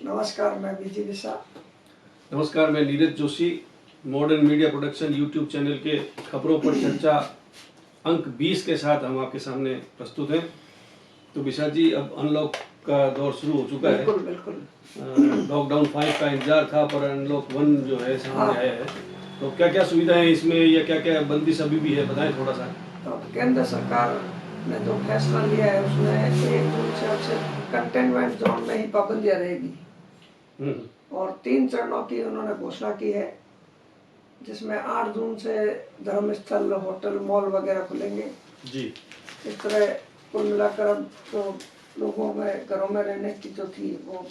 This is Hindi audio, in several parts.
नमस्कार, मैं बीजी विशा। नमस्कार, मैं Neeraj Joshi. Modern media production YouTube channel के खबरों पर चर्चा अंक 20 के साथ हम आपके सामने प्रस्तुत हैं। तो विशा जी, अब अनलॉक का दौर शुरू हो चुका है। बिल्कुल। लॉकडाउन 5 का इंतजार था, पर अनलॉक 1 जो है सामने आया है। तो क्या क्या सुविधाएं हैं इसमें, या क्या क्या बंदिश अभी भी है, बताएं थोड़ा सा। तो केंद्र सरकार ने जो फैसला लिया है उसमें 1 जून से अब से कंटेनमेंट जोन में ही पाबंदियां रहेगी और 3 चरणों की उन्होंने घोषणा की है, जिसमें 8 जून से धर्मस्थल, होटल, मॉल वगैरह खुलेंगे जी। इस तरह कुल मिलाकर अब तो लोगों में घरों में रहने की जो थी वो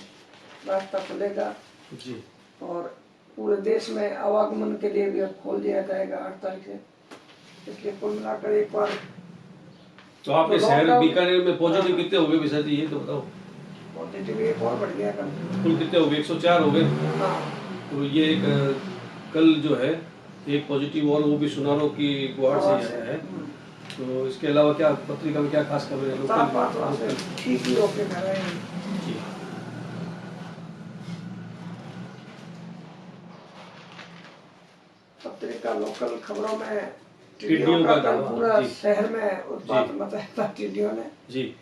रास्ता खुलेगा जी। और पूरे देश में आवागमन के लिए भी अब खोल दिया जाएगा 8 तारीख से। इसलिए कुल मिलाकर एक बार तो आपके शहर बीकानेर में पॉजिटिव कितने हो गए विशा जी, ये तो बताओ। पॉजिटिव एक और बढ़ गया कल। कुल कितने हो गए? 104 हो गए। हाँ। तो ये एक कल जो है एक पॉजिटिव और वो भी सुनारो की गुहार से आया है। तो इसके अलावा क्या पत्रिका में क्या खास खबर है? ठीक ही होके घर आए हैं। पत्रिका लोकल खबरों में टिड्डियों का कल पूरा शहर में उत्पात मचाया था टिड्डियों ने जी।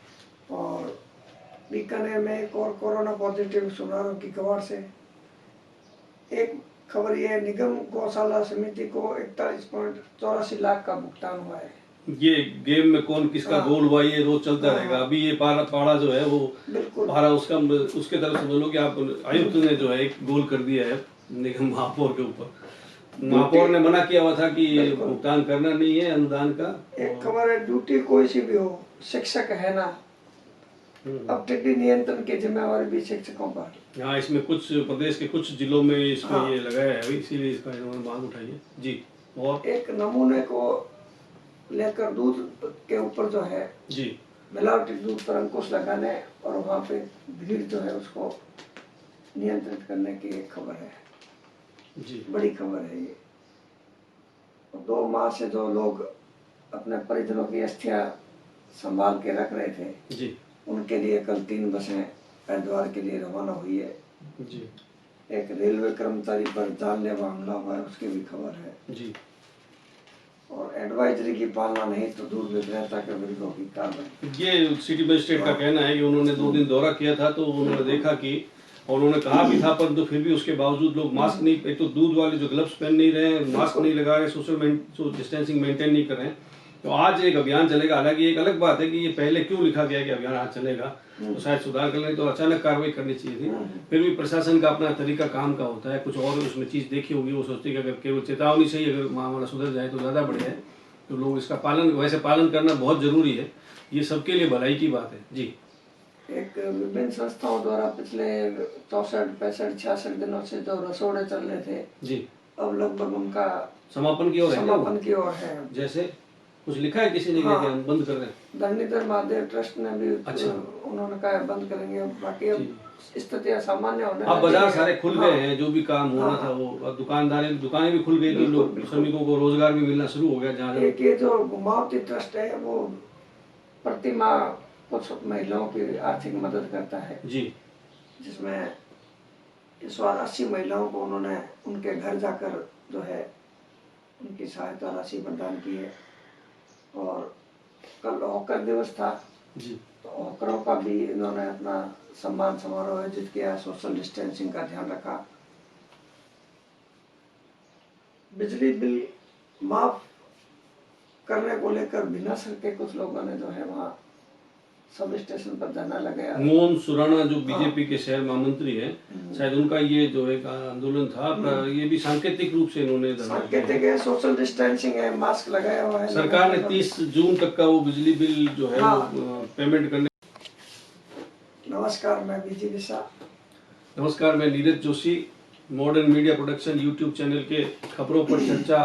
और बीकानेर में एक और कोरोना पॉजिटिव सुनारों की खबर से एक खबर ये, निगम गौशाला समिति को 41.84 लाख का भुगतान हुआ है। ये गेम में कौन किसका गोल हुआ ये रोज चलता रहेगा। अभी ये पारा जो है वो पारा उसका उसके तरफ समझ लो कि आप आयुक्त ने जो है एक गोल कर दिया है निगम महापौर के ऊपर। महापौर ने मना किया हुआ था कि भुगतान करना नहीं है अनुदान का। एक खबर है, ड्यूटी कोई सी भी हो, शिक्षक है ना, अब टिड्डी नियंत्रण की जिम्मेवारी भी शिक्षकों पर। हाँ, इसमें कुछ प्रदेश के कुछ जिलों में इसको ये लगाया है, इसीलिए इसका इन्होंने मांग उठाई है जी। और एक नमूने को लेकर दूध के ऊपर जो है जी मिलावटी दूध पर अंकुश लगाने और वहाँ पे भीड़ जो है उसको नियंत्रित करने की एक खबर है जी। बड़ी खबर है ये। 2 माह से जो लोग अपने परिजनों की अस्थियां संभाल के रख रहे थे जी, उनके लिए कल 3 बसें हरिद्वार के लिए रवाना हुई है जी। एक रेलवे कर्मचारी पर जानलेवा हमला हुआ है, उसकी भी खबर है जी। और एडवाइजरी की पालना नहीं तो दूध विक्रेता के विरुद्ध होगी कार्रवाई। ये सिटी मजिस्ट्रेट का कहना है कि उन्होंने 2 दिन दौरा किया था तो उन्होंने देखा कि, और उन्होंने कहा भी था, परंतु फिर भी उसके बावजूद लोग मास्क नहीं, एक तो दूध वाले जो ग्लव्स पहन नहीं रहे हैं, मास्क नहीं लगा रहे, सोशल डिस्टेंसिंग मेंटेन नहीं कर रहे हैं। तो आज एक अभियान चलेगा। हालांकि एक अलग बात है कि ये पहले क्यों लिखा गया कि अभियान आज चलेगा, तो शायद सुधार करने तो अचानक कार्रवाई करनी चाहिए थी। फिर भी प्रशासन का अपना तरीका काम का होता है, कुछ और उसमें चीज देखी होगी, वो सोचते कि अगर केवल चेतावनी से ही अगर मामला सुधर जाए तो ज्यादा बढ़िया है। तो लोग इसका पालन करना बहुत जरूरी है, ये सबके लिए भलाई की बात है जी। एक विभिन्न संस्थाओं द्वारा पिछले 64, 65, 66 दिनों से जो रसोड़े चल रहे थे जी, अब लगभग उनका समापन की ओर है। जैसे कुछ लिखा है किसी ने कि हम बंद कर रहे हैं। धरणीधर महादेव ट्रस्ट ने भी उन्होंने कहा बंद करेंगे। बाकी अब स्थितियां सामान्य होने, अब बाजार सारे खुल गए हैं, जो भी काम होना था वो, अब दुकानें भी खुल गई, तो लोग श्रमिकों को रोजगार भी मिलना शुरू हो गया। जहाँ एक ये जो घुमावती ट्रस्ट है वो प्रतिमाह कुछ महिलाओं की आर्थिक मदद करता है जी, जिसमें इस बार 80 महिलाओं को उन्होंने उनके घर जाकर जो है उनकी सहायता राशि प्रदान की है। और कल हॉकर दिवस था जी, तो हॉकरों का भी इन्होंने अपना सम्मान समारोह आयोजित किया, सोशल डिस्टेंसिंग का ध्यान रखा। बिजली बिल माफ करने को लेकर भिनासर के कुछ लोगों ने जो है वहाँ सब स्टेशन पर धरना लगाया। मोहन सुराना जो बीजेपी के शहर महामंत्री हैं, शायद उनका ये जो एक आंदोलन था, ये भी सांकेतिक रूप से इन्होंने सांकेतिक है, सोशल डिस्टेंसिंग है, मास्क लगाया हुआ है। सरकार ने 30 जून तक का वो बिजली बिल जो है वो पेमेंट करने। नमस्कार, मैं बीजी विशा। नमस्कार, मैं Neeraj Joshi. Modern media production YouTube channel के खबरों पर चर्चा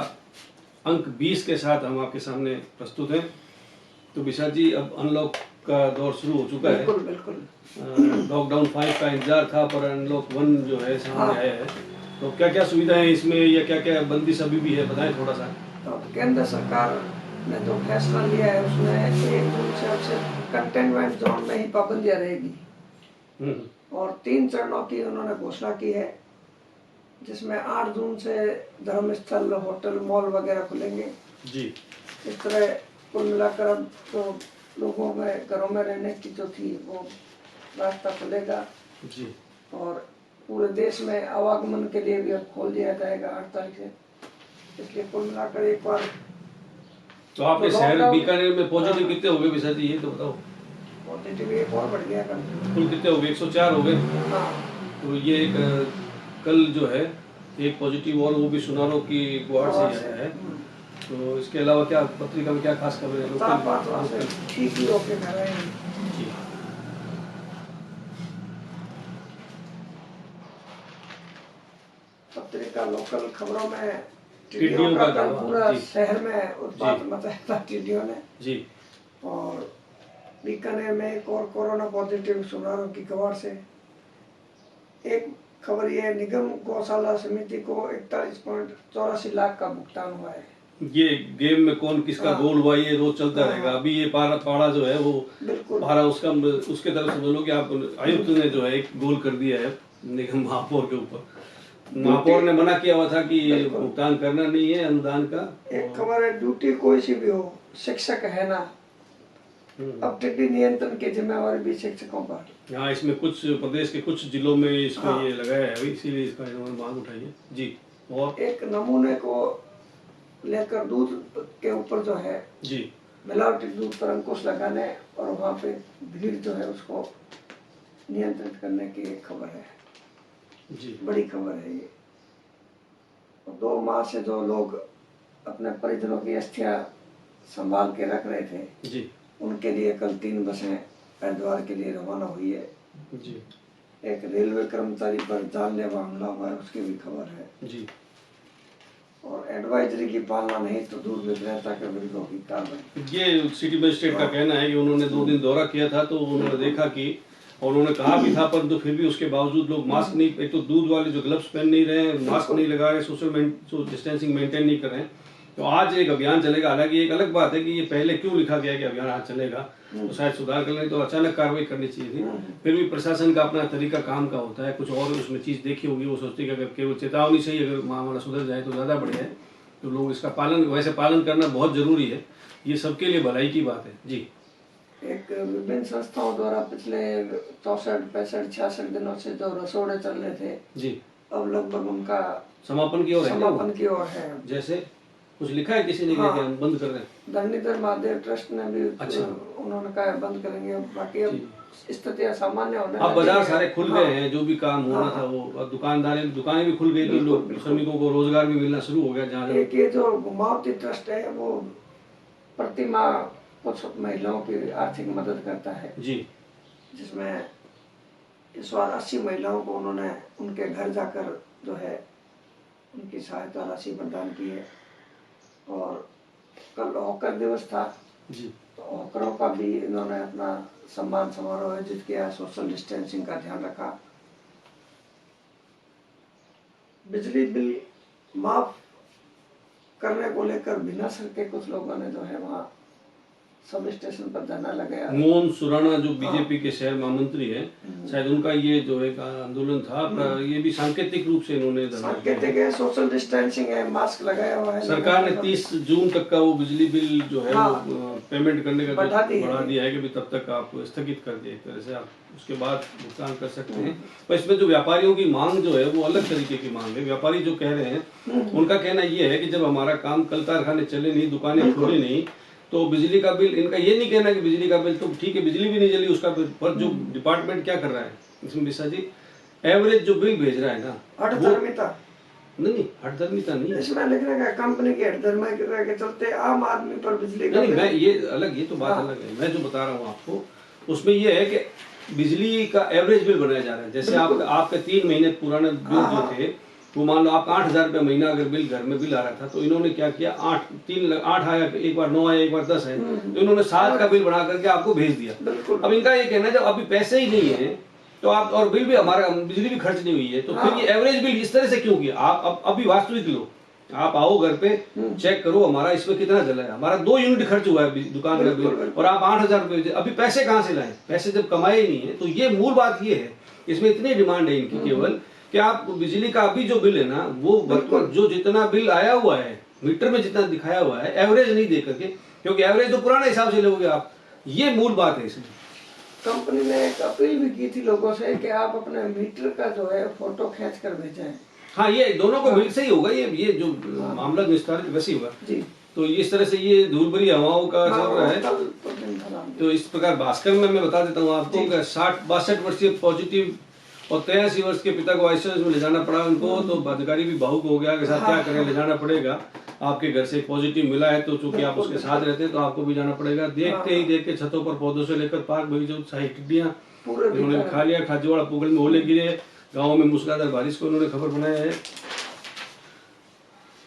अंक 20 के साथ हम आपके सामने प्रस्तुत हैं। तो विशा जी, अब अनलॉक का दौर शुरू हो चुका है। बिल्कुल। लॉकडाउन 5 का इंतजार था, पर अनलॉक 1 जो है सामने आया है। तो क्या क्या सुविधाएं हैं इसमें, या क्या क्या बंदिश अभी भी है, बताएं थोड़ा सा। तो केंद्र सरकार ने जो फैसला लिया है उसमें 1 जून से अब से कंटेनमेंट जोन में ही पाबंदियां रहेगी और 3 चरणों की उन्होंने घोषणा की है, जिसमें 8 जून से धर्मस्थल, होटल, मॉल वगैरह खुलेंगे जी। इस तरह कुल मिलाकर अब तो लोगों में घरों में रहने की जो थी वो रास्ता खुलेगा जी। और पूरे देश में आवागमन के लिए भी अब खोल दिया जाएगा 8 तारीख से। इसलिए कुल मिलाकर एक बार तो आपके शहर बीकानेर में पॉजिटिव कितने हो गए विशा जी, ये तो बताओ। पॉजिटिव एक और बढ़ गया कल। कुल कितने हो गए? 104 हो गए। हाँ, तो ये एक कल जो है एक पॉजिटिव और वो भी सुनारो की गुहार से ही आया है। तो इसके अलावा क्या पत्रिका में क्या खास खबर है? लोकल ठीक ही होके कर रहे हैं। जी। पत्रिका लोकल खबरों में टिड्डियों का कल पूरा जी। शहर में उत्पात मचाया था टिड्डियों ने। जी। और बीकानेर में एक और कोरोना पॉजिटिव सुनारों की खबर से एक खबर ये, निगम गौशाला समिति को 41.84 लाख का भुगतान हुआ है। ये गेम में कौन किसका गोल हुआ ये रोज चलता रहेगा। अभी ये पाड़ा जो है वो पारा उसका उसके तरफ से बोलो कि आप आयुक्त ने जो है एक गोल कर दिया है निगम महापौर के ऊपर। महापौर ने मना किया हुआ था कि भुगतान करना नहीं है अनुदान का। एक खबर है, ड्यूटी कोई सी भी हो, शिक्षक है ना, अब टिड्डी नियंत्रण की जिम्मेवारी भी शिक्षकों पर। हाँ, इसमें कुछ प्रदेश के कुछ जिलों में इसका ये लगाया है, इसीलिए इसका इन्होंने मांग उठाई है जी। और एक नमूने को लेकर दूध के ऊपर जो है जी मिलावटी दूध पर अंकुश लगाने और वहाँ पे भीड़ जो है उसको नियंत्रित करने की एक खबर है जी, बड़ी खबर है ये। 2 माह से जो लोग अपने परिजनों की अस्थियां संभाल के रख रहे थे जी, उनके लिए कल 3 बसें हरिद्वार के लिए रवाना हुई है जी, एक रेलवे कर्मचारी पर जानलेवा हमला हुआ है उसकी भी खबर है जी। और एडवाइजरी की पालना नहीं तो दूध विक्रेता के विरुद्ध होगी कार्रवाई। ये सिटी मजिस्ट्रेट का कहना है कि उन्होंने 2 दिन दौरा किया था तो उन्होंने देखा कि और उन्होंने कहा भी था परंतु फिर भी उसके बावजूद लोग मास्क नहीं, एक तो दूध वाले जो ग्लव्स पहन नहीं रहे हैं, मास्क नहीं लगा रहे, सोशल डिस्टेंसिंग मेंटेन नहीं कर रहे हैं। तो आज एक अभियान चलेगा। हालांकि एक अलग बात है कि ये पहले क्यों लिखा गया कि अभियान आज चलेगा, तो शायद सुधार करने तो अचानक कार्रवाई करनी चाहिए थी। फिर भी प्रशासन का अपना तरीका काम का होता है, कुछ और उसमें चीज देखी होगी, वो सोचते कि अगर केवल चेतावनी से ही अगर मामला सुधर जाए तो ज्यादा बढ़िया है। तो लोग इसका वैसे पालन करना बहुत जरूरी है, ये सबके लिए भलाई की बात है जी। एक विभिन्न संस्थाओं द्वारा पिछले 64, 65, 66 दिनों से जो रसोड़े चल रहे थे जी, अब लगभग उनका समापन की ओर है। जैसे कुछ लिखा है किसी ने कि हम बंद कर रहे हैं? धरणीधर महादेव ट्रस्ट ने भी उन्होंने कहा बंद करेंगे। बाकी अब स्थितियां सामान्य होने अब बाजार सारे खुल गए हैं, जो भी काम होना था वो दुकानें भी खुल गई, तो लोग श्रमिकों को रोजगार भी मिलना शुरू हो गया। जहाँ एक ये जो घुमावती ट्रस्ट है वो प्रतिमा कुछ महिलाओं की आर्थिक मदद करता है जी, जिसमें इस बार 80 महिलाओं को उन्होंने उनके घर जाकर जो है उनकी सहायता राशि प्रदान की है। और कल हॉकर दिवस था जी, तो हॉकरों का भी इन्होंने अपना सम्मान समारोह आयोजित किया, सोशल डिस्टेंसिंग का ध्यान रखा। बिजली बिल माफ करने को लेकर बिना सर के कुछ लोगों ने जो है वहाँ सब स्टेशन पर धरना लगाया। मोहन सुराना जो बीजेपी के शहर महामंत्री है, शायद उनका ये जो एक आंदोलन था, ये भी सांकेतिक रूप से इन्होंने सांकेतिक है, सोशल डिस्टेंसिंग है, मास्क लगाया हुआ है। सरकार ने 30 जून तक का वो बिजली बिल जो है वो पेमेंट करने का बढ़ा दिया है कि तब तक आप स्थगित कर दिए, एक तरह से आप उसके बाद भुगतान कर सकते हैं। पर इसमें जो व्यापारियों की मांग जो है वो अलग तरीके की मांग है। व्यापारी जो कह रहे हैं उनका कहना ये है कि जब हमारा काम कल कारखाने चले नहीं, दुकानें खुली नहीं, तो बिजली का बिल, इनका ये नहीं कहना कि बिजली का बिल तो ठीक है, बिजली भी नहीं जली उसका बिल, पर जो डिपार्टमेंट क्या कर रहा है इसमें विशा जी, एवरेज जो बिल भेज रहा है ना, हठधर्मिता नहीं, हठधर्मिता नहीं, इसमें लिखने का कंपनी के हठधर्मिता के चलते आम आदमी पर बिजली का नहीं, मैं ये अलग, ये तो बात अलग है। मैं जो बता रहा हूँ आपको उसमें ये है कि बिजली का एवरेज बिल बनाया जा रहा है। जैसे आपके 3 महीने पुराने बिल जो थे वो मान लो आप 8,000 रुपये महीना अगर बिल घर में बिल आ रहा था, तो इन्होंने क्या किया, 8 आया, एक बार 9 आया, एक बार 10 है, तो इन्होंने 7 का बिल बना करके आपको भेज दिया। अब इनका ये कहना है जब अभी पैसे ही नहीं है तो आप, और बिल भी हमारा बिजली भी खर्च नहीं हुई है, तो फिर ये एवरेज बिल इस तरह से क्यों किया? आप अभी वास्तविक लो, आप आओ घर पे चेक करो हमारा इसमें कितना जला है, हमारा 2 यूनिट खर्च हुआ है दुकान का बिल, और आप 8,000 रुपये, अभी पैसे कहाँ से लाए? पैसे जब कमाए ही नहीं है। तो ये मूल बात ये है इसमें इतनी डिमांड है इनकी केवल कि आप बिजली का अभी जो बिल है ना, वो वर्तमान जो जितना बिल आया हुआ है मीटर में जितना दिखाया हुआ है, एवरेज नहीं दे करके, क्योंकि एवरेज तो पुराने हिसाब से लोगे आप, ये मूल बात है इसमें। कंपनी ने एक अपील भी की थी लोगों से कि आप अपने मीटर का जो है फोटो खींच कर भेजें। हाँ, ये दोनों को मिल से ही होगा, ये जो मामला निस्तारित वैसे ही होगा जी। तो इस तरह से ये धूल भरी हवाओं का चल रहा है। तो इस प्रकार भास्कर में मैं बता देता हूँ आपको कि 62 वर्षीय पॉजिटिव और 83 वर्ष के पिता को आईसीयू में ले जाना पड़ा उनको, तो अधिकारी भी भावुक हो गया कि साहब क्या करें, ले जाना पड़ेगा। आपके घर से पॉजिटिव मिला है तो चूंकि आप उसके साथ रहते हैं तो आपको भी जाना पड़ेगा। देखते ही देख के छतों पर पौधों से लेकर पार्क बगीचों सारी टिड्डियां उन्होंने खा लिया। खाजूवाड़ा पुगल में ओले गिरे, गाँव में मूसलाधार बारिश को उन्होंने खबर बनाया है।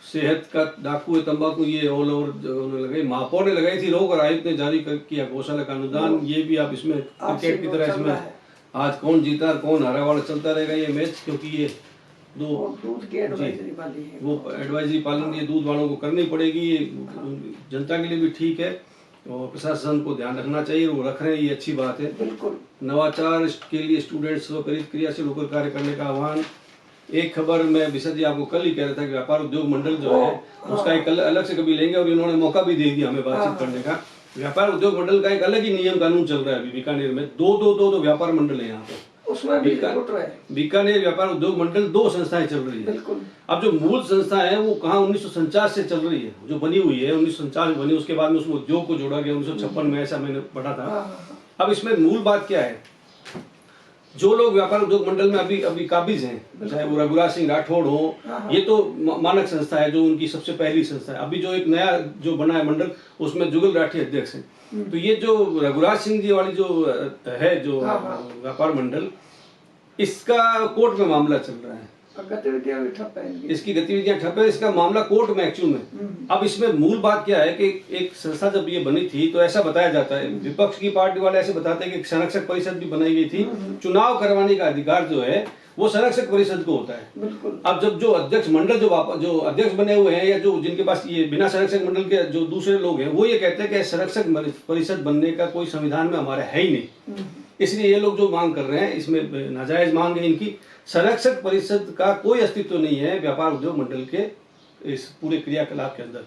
सेहत का डाकू है तंबाकू, ये ऑल ओवर उन्होंने लगाई, महापौर ने लगाई थी रोक और आयुक्त ने जारी किया गौशाला का अनुदान। ये भी आप इसमें क्रिकेट की तरह इसमें आज कौन जीता और कौन हारा वाला चलता रहेगा ये मैच, क्योंकि ये दो दूध की एडवाइजरी वाली है, वो एडवाइजरी पालन ये दूध वालों को करनी पड़ेगी। ये जनता के लिए भी ठीक है और प्रशासन को ध्यान रखना चाहिए, वो रख रहे हैं, ये अच्छी बात है। बिल्कुल। नवाचार के लिए स्टूडेंट्स को प्रेरित क्रियाशील होकर कार्य करने का आह्वान। एक खबर मैं विशा जी आपको कल ही कह रहा था कि व्यापार उद्योग मंडल जो है उसका एक अलग से कभी लेंगे, और इन्होंने मौका भी दे दिया हमें बातचीत करने का। व्यापार उद्योग मंडल का एक अलग ही नियम कानून चल रहा है अभी बीकानेर में। दो व्यापार मंडल है यहाँ पे, उसमें बीकानेर व्यापार उद्योग मंडल 2 संस्थाएं चल रही है। अब जो मूल संस्था है वो कहाँ 1949 से चल रही है, जो बनी हुई है 1949 में बनी, उसके बाद में उसमें उद्योग को जोड़ा गया 1956 में, ऐसा मैंने पढ़ा था। अब इसमें मूल बात क्या है, जो लोग व्यापार उद्योग मंडल में अभी काबिज हैं, चाहे वो रघुराज सिंह राठौड़ हो, ये तो मानक संस्था है जो उनकी सबसे पहली संस्था है। अभी जो एक नया जो बना है मंडल उसमें जुगल राठी अध्यक्ष है। तो ये जो रघुराज सिंह जी वाली जो है जो व्यापार मंडल, इसका कोर्ट में मामला चल रहा है, गतिविधियां भी ठप है, इसकी गतिविधियां ठप है, इसका मामला कोर्ट में एक्चुअल में। अब इसमें मूल बात क्या है कि एक संस्था जब ये बनी थी तो ऐसा बताया जाता है, विपक्ष की पार्टी वाले ऐसे बताते हैं कि संरक्षक परिषद भी बनाई गई थी, चुनाव करवाने का अधिकार जो है वो संरक्षक परिषद को होता है। अब जब जो अध्यक्ष मंडल जो अध्यक्ष बने हुए हैं या जो जिनके पास ये बिना संरक्षक मंडल के जो दूसरे लोग हैं, वो ये कहते हैं कि संरक्षक परिषद बनने का कोई संविधान में हमारे है ही नहीं, इसलिए ये लोग जो मांग कर रहे हैं इसमें नाजायज मांग है इनकी। संरक्षक परिषद का कोई अस्तित्व नहीं है व्यापार उद्योग मंडल के इस पूरे क्रियाकलाप के अंदर,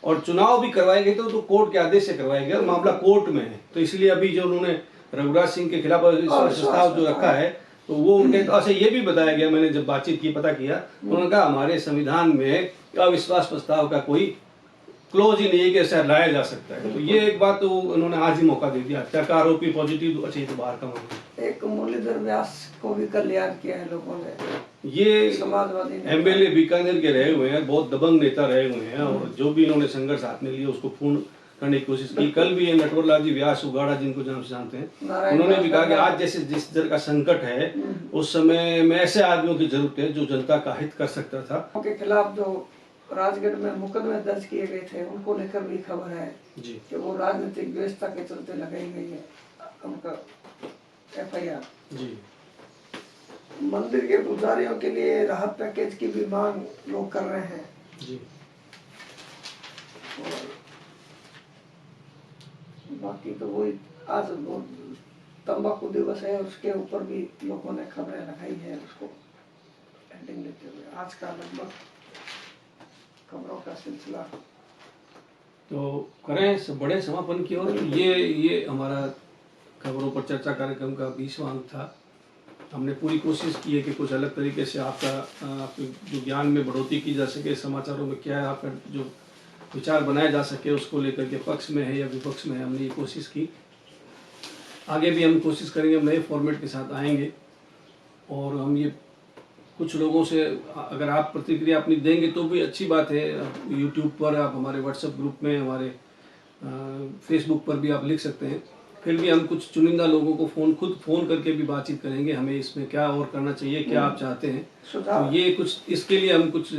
और चुनाव भी करवाए गए तो कोर्ट के आदेश से करवाए गए, मामला कोर्ट में है। तो इसलिए अभी जो उन्होंने रघुराज सिंह के खिलाफ प्रस्ताव जो रखा है तो वो उनके अच्छा ये भी बताया गया, मैंने जब बातचीत की पता किया, उन्होंने कहा हमारे संविधान में अविश्वास प्रस्ताव का कोई क्लोज ही नहीं है कि ऐसा लाया जा सकता है। तो ये एक बात तो उन्होंने आज ही मौका दे दिया। हत्या का आरोपी पॉजिटिव, अच्छा ये तो बाहर का मामला। एक मुरलीधर व्यास को भी कल्याण किया है लोगों ने, ये समाजवादी एमएलए बीकानेर के रहे हुए हैं, बहुत दबंग नेता रहे हुए हैं, और जो भी इन्होंने संघर्ष हाथ में लिया उसको पूर्ण करने की कोशिश की। कल भी ये नटवरलाल जी व्यास उगाड़ा जिनको नाम से जानते हैं, उन्होंने भी कहा कि आज जैसे जिस तरह का संकट है उस समय में ऐसे आदमियों की जरूरत है जो जनता का हित कर सकता था। उनके खिलाफ जो राजगढ़ में मुकदमे दर्ज किए गए थे उनको लेकर भी खबर है जी कि वो राजनीतिक व्यवस्था के चलते लगाई गई है उनका FIR। जी। मंदिर के पुजारियों के लिए राहत पैकेज की भी मांग लोग कर रहे हैं जी। बाकी तो वही आज वो तंबाकू दिवस है, उसके ऊपर भी लोगों ने खबरें लगाई है, उसको हेडिंग लेते हुए आज का लगभग खबरों का सिलसिला। तो करें सब बड़े समापन की ओर। ये हमारा खबरों पर चर्चा कार्यक्रम का 20वां अंक था। हमने पूरी कोशिश की है कि कुछ अलग तरीके से आपके जो ज्ञान में बढ़ोतरी की जा सके, समाचारों में क्या है आपका जो विचार बनाया जा सके उसको लेकर के पक्ष में है या विपक्ष में है, हमने ये कोशिश की। आगे भी हम कोशिश करेंगे, हम नए फॉर्मेट के साथ आएंगे, और हम ये कुछ लोगों से अगर आप प्रतिक्रिया अपनी देंगे तो भी अच्छी बात है। यूट्यूब पर आप हमारे व्हाट्सएप ग्रुप में, हमारे फेसबुक पर भी आप लिख सकते हैं। फिर भी हम कुछ चुनिंदा लोगों को खुद फोन करके भी बातचीत करेंगे, हमें इसमें क्या और करना चाहिए, क्या आप चाहते हैं। तो ये कुछ इसके लिए हम कुछ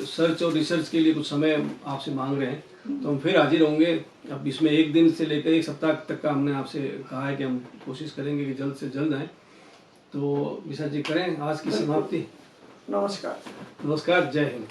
सर्च और रिसर्च के लिए कुछ समय आपसे मांग रहे हैं, तो हम फिर हाजिर होंगे। अब इसमें 1 दिन से लेकर 1 सप्ताह तक का हमने आपसे कहा है कि हम कोशिश करेंगे कि जल्द से जल्द आएँ। तो विशा जी करें आज की समाप्ति। नमस्कार। नमस्कार, जय हिंद।